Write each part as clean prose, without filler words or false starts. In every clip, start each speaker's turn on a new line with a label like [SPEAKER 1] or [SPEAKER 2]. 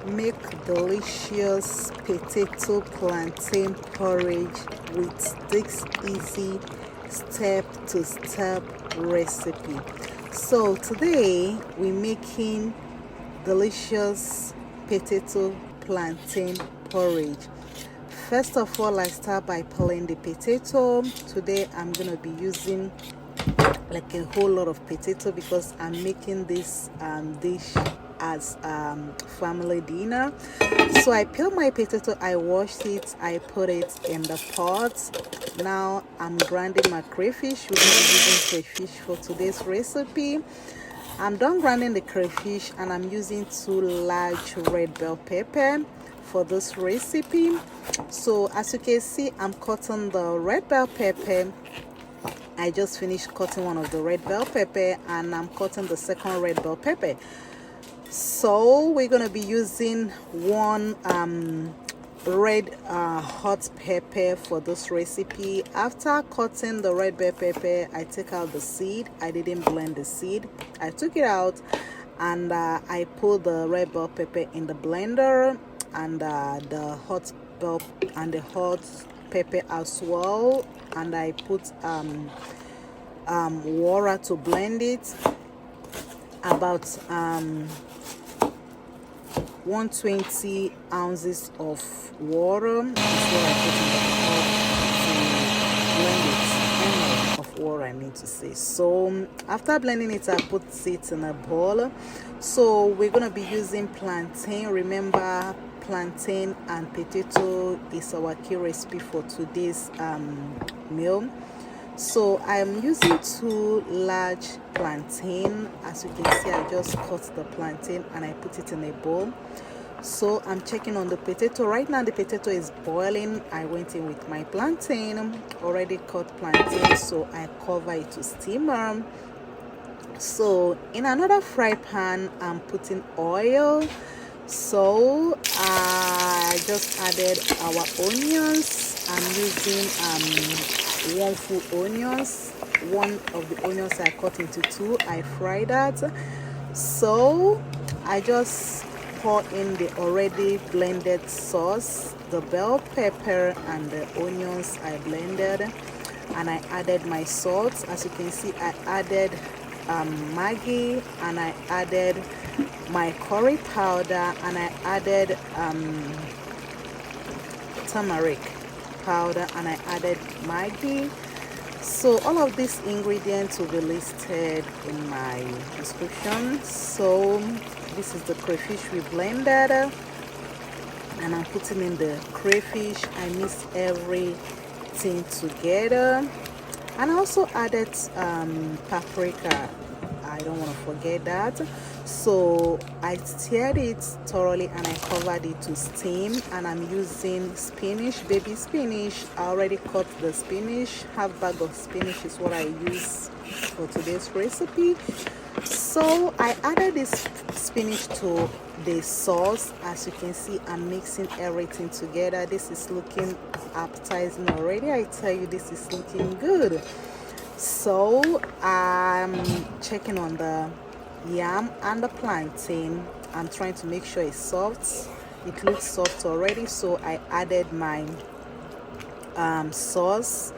[SPEAKER 1] make delicious potato plantain porridge with this easy step-to-step recipe. So today we're making delicious potato plantain porridge. First of all, I start by peeling the potato. Today I'm gonna be using like a whole lot of potato because I'm making this dish as family dinner. So I peel my potato, I washed it, I put it in the pot. Now I'm grinding my crayfish. We're going to be using crayfish for today's recipe. I'm done grinding the crayfish and I'm using 2 large red bell pepper for this recipe. So as you can see, I'm cutting the red bell pepper. I just finished cutting one of the red bell pepper and I'm cutting the second red bell pepper. So we're going to be using 1 red hot pepper for this recipe. After cutting the red bell pepper, I take out the seed. I didn't blend the seed. I took it out and I put the red bell pepper in the blender and the hot bell and the hot pepper as well, and I put water to blend it. About 120 ounces of water is what I put in the pot to blend it. Of water, I mean to say. So after blending it, I put it in a bowl. So we're gonna be using plantain. Remember, plantain and potato is our key recipe for today's meal. So I'm using 2 large plantain. As you can see, I just cut the plantain and I put it in a bowl. So I'm checking on the potato. Right now the potato is boiling. I went in with my plantain, already cut plantain, so I cover it to steamer. So in another fry pan, I'm putting oil. So I just added our onions. I'm using 1 full onions. One of the onions I cut into 2. I fry that. So I just pour in the already blended sauce, the bell pepper and the onions I blended, and I added my salt. As you can see, I added Maggi, and I added my curry powder, and I added turmeric powder, and I added Maggi. So all of these ingredients will be listed in my description. So this is the crayfish we blended and I'm putting in the crayfish. I mixed everything together and I also added paprika. I don't want to forget that. So I stirred it thoroughly and I covered it to steam, and I'm using spinach, baby spinach. I already cut the spinach. Half bag of spinach is what I use for today's recipe. So I added this spinach to the sauce. As you can see, I'm mixing everything together. This is looking appetizing already. I tell you, this is looking good. So I'm checking on the yam and the plantain. I'm trying to make sure it's soft. It looks soft already, so I added my sauce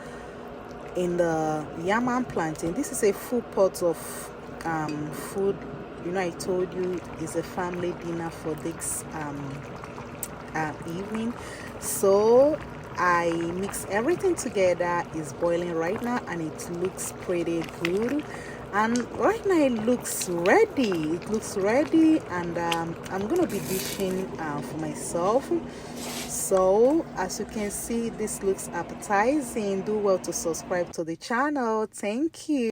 [SPEAKER 1] in the yam and plantain. This is a full pot of food. You know, I told you it's a family dinner for this evening. So I mix everything together. It's boiling right now and it looks pretty good, and right now it looks ready. And I'm gonna be dishing for myself. So as you can see, this looks appetizing. Do well to subscribe to the channel. Thank you.